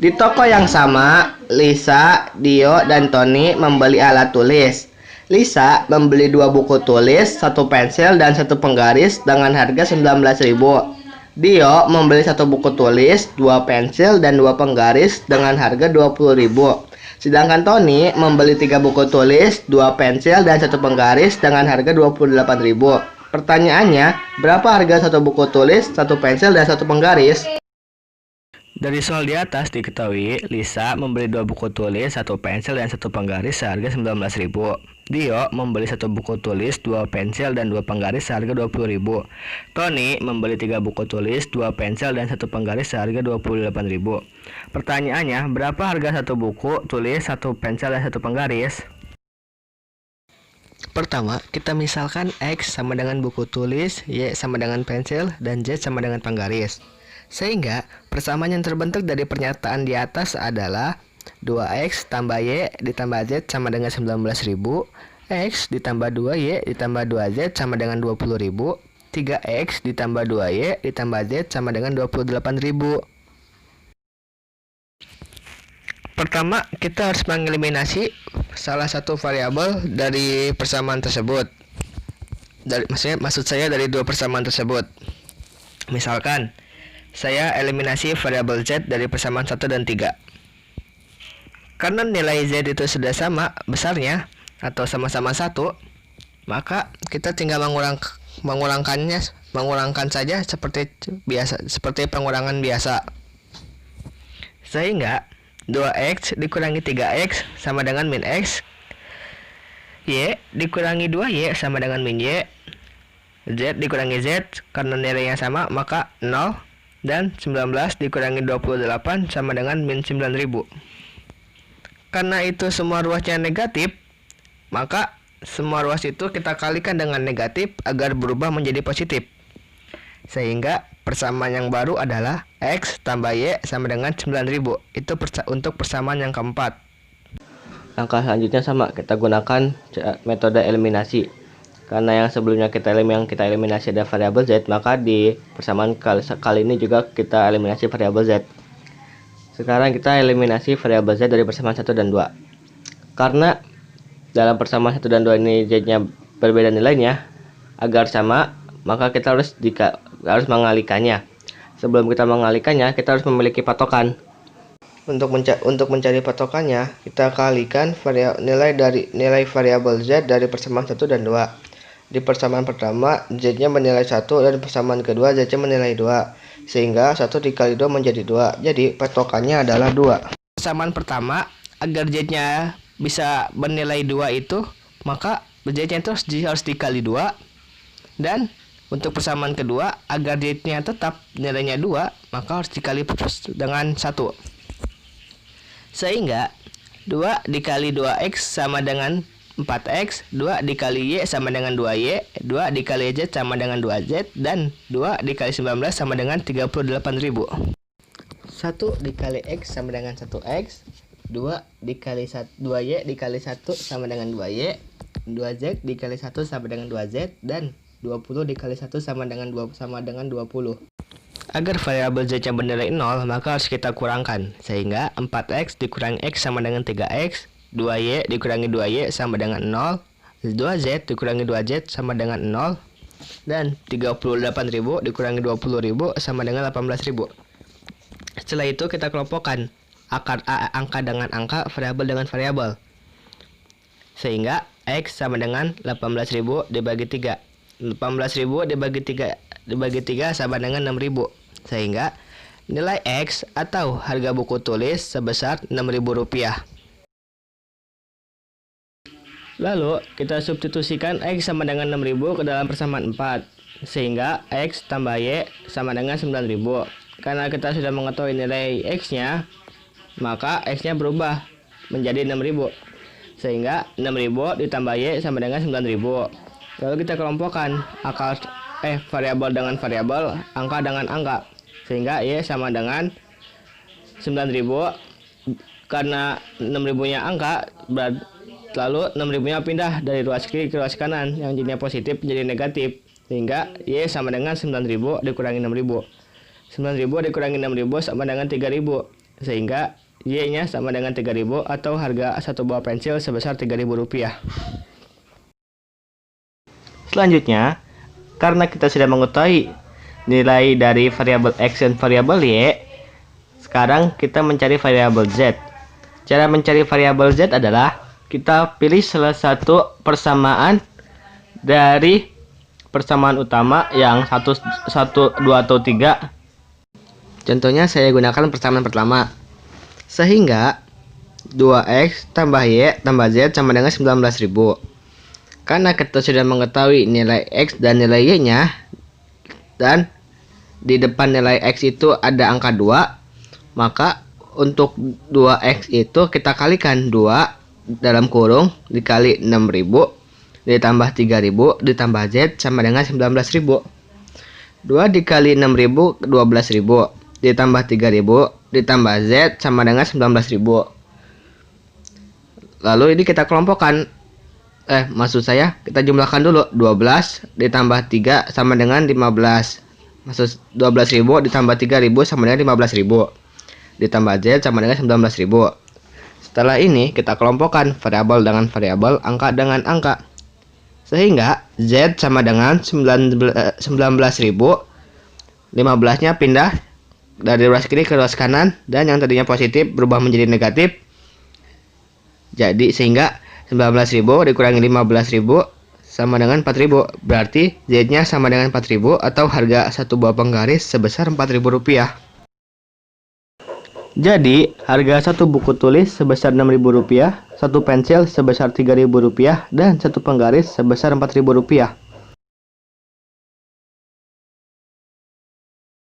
Di toko yang sama, Lisa, Dio, dan Tony membeli alat tulis. Lisa membeli 2 buku tulis, 1 pensil, dan 1 penggaris dengan harga 19.000. Dio membeli 1 buku tulis, 2 pensil, dan 2 penggaris dengan harga 20.000. Sedangkan Tony membeli 3 buku tulis, 2 pensil, dan 1 penggaris dengan harga 28.000. Pertanyaannya, berapa harga 1 buku tulis, 1 pensil, dan 1 penggaris? Dari soal di atas diketahui Lisa membeli 2 buku tulis, 1 pensil, dan 1 penggaris seharga 19.000. Dio membeli 1 buku tulis, 2 pensil, dan 2 penggaris seharga 20.000. Tony membeli 3 buku tulis, 2 pensil, dan 1 penggaris seharga 28.000. Pertanyaannya, berapa harga 1 buku tulis, 1 pensil, dan 1 penggaris? Pertama, kita misalkan X sama dengan buku tulis, Y sama dengan pensil, dan Z sama dengan penggaris. Sehingga persamaan yang terbentuk dari pernyataan di atas adalah 2X tambah Y ditambah Z sama dengan 19.000, X ditambah 2Y ditambah 2Z sama dengan 20.000, 3X ditambah 2Y ditambah Z sama dengan 28.000. Pertama, kita harus mengeliminasi salah satu variabel dari persamaan tersebut. Maksud saya dari 2 persamaan tersebut. Misalkan saya eliminasi variabel Z dari persamaan 1 dan 3. Karena nilai Z itu sudah sama besarnya atau sama-sama 1, maka kita tinggal mengurangkan saja seperti biasa, seperti pengurangan biasa. Sehingga 2X dikurangi 3X sama dengan min X, Y dikurangi 2Y sama dengan min Y, Z dikurangi Z karena nilainya sama maka 0, dan 19 dikurangi 28 sama dengan min 9.000. Karena itu semua ruasnya negatif, maka semua ruas itu kita kalikan dengan negatif agar berubah menjadi positif. Sehingga persamaan yang baru adalah X tambah Y sama dengan 9.000. Itu untuk persamaan yang keempat. Langkah selanjutnya sama, kita gunakan metode eliminasi. Karena yang sebelumnya kita eliminasi ada variabel Z, maka di persamaan kali ini juga kita eliminasi variabel Z. Sekarang kita eliminasi variabel Z dari persamaan 1 dan 2. Karena dalam persamaan 1 dan 2 ini Z-nya berbeda nilainya, agar sama, maka kita harus mengalihkannya. Sebelum kita mengalihkannya, kita harus memiliki patokan. Untuk mencari patokannya, kita kalikan nilai variabel Z dari persamaan 1 dan 2. Di persamaan pertama, Z-nya menilai 1 dan persamaan kedua Z-nya menilai 2. Sehingga 1 dikali 2 menjadi 2. Jadi patokannya adalah 2. Persamaan pertama, agar Z-nya bisa bernilai 2 itu, maka Z-nya itu harus dikali 2. Dan untuk persamaan kedua, agar Z-nya tetap nilainya 2, maka harus dikali dengan 1. Sehingga 2 dikali 2X sama dengan 4X, 2 dikali Y sama dengan 2Y, 2 dikali Z sama dengan 2Z, dan 2 dikali 19 sama dengan 38.000. 1 dikali X sama dengan 1X, 2 dikali 2Y dikali 1 sama dengan 2Y, 2Z dikali 1 sama dengan 2Z, dan 20 dikali 1 sama dengan 20. Agar variabel Z yang bernilai 0, maka harus kita kurangkan. Sehingga 4X dikurangi X sama dengan 3X, 2Y dikurangi 2Y sama dengan 0, 2Z dikurangi 2Z sama dengan 0, dan 38.000 dikurangi 20.000 sama dengan 18.000. Setelah itu kita kelompokkan angka dengan angka, variabel dengan variabel. Sehingga X sama dengan 18.000 dibagi 3. 18.000 dibagi 3 sama dengan 6.000. Sehingga nilai X atau harga buku tulis sebesar Rp6.000. Lalu kita substitusikan X sama dengan 6.000 ke dalam persamaan 4. Sehingga X tambah Y sama dengan 9.000. Karena kita sudah mengetahui nilai X-nya, maka X-nya berubah menjadi 6.000. Sehingga 6.000 ditambah Y sama dengan 9.000. Lalu kita kelompokkan variabel dengan variabel, angka dengan angka. Sehingga Y sama dengan 9.000. Karena 6.000-nya angka, lalu 6.000-nya pindah dari ruas kiri ke ruas kanan, yang jadinya positif menjadi negatif. Sehingga Y sama dengan 9.000 dikurangi 6.000. 9.000 dikurangi 6.000 sama dengan 3.000. sehingga Y-nya sama dengan 3.000 atau harga satu buah pensil sebesar Rp3.000. Selanjutnya, karena kita sudah mengetahui nilai dari variabel X dan variabel Y, sekarang kita mencari variabel Z. Cara mencari variabel Z adalah kita pilih salah satu persamaan dari persamaan utama yang 1, 2, atau 3. Contohnya saya gunakan persamaan pertama. Sehingga 2X tambah Y tambah Z sama dengan 19.000. Karena kita sudah mengetahui nilai X dan nilai Y-nya, dan di depan nilai X itu ada angka 2, maka untuk 2X itu kita kalikan 2 dalam kurung dikali 6.000 ditambah 3.000 ditambah Z sama dengan 19.000. 2 dikali 6.000 12.000 ditambah 3.000 ditambah Z sama dengan 19.000. Lalu ini kita kelompokkan. Maksud saya kita jumlahkan dulu. 12 ditambah 3 sama dengan 15. Maksud 12.000 ditambah 3.000 sama dengan 15.000. Ditambah Z sama dengan 19.000. Setelah ini kita kelompokkan variabel dengan variabel, angka dengan angka. Sehingga Z sama dengan 19.000. 15-nya pindah dari ruas kiri ke ruas kanan, dan yang tadinya positif berubah menjadi negatif. Jadi sehingga 19.000 dikurangi 15.000 sama dengan 4.000. Berarti Z-nya sama dengan 4.000 atau harga satu buah penggaris sebesar Rp4.000. Jadi harga satu buku tulis sebesar Rp6.000, satu pensil sebesar Rp3.000, dan satu penggaris sebesar Rp4.000.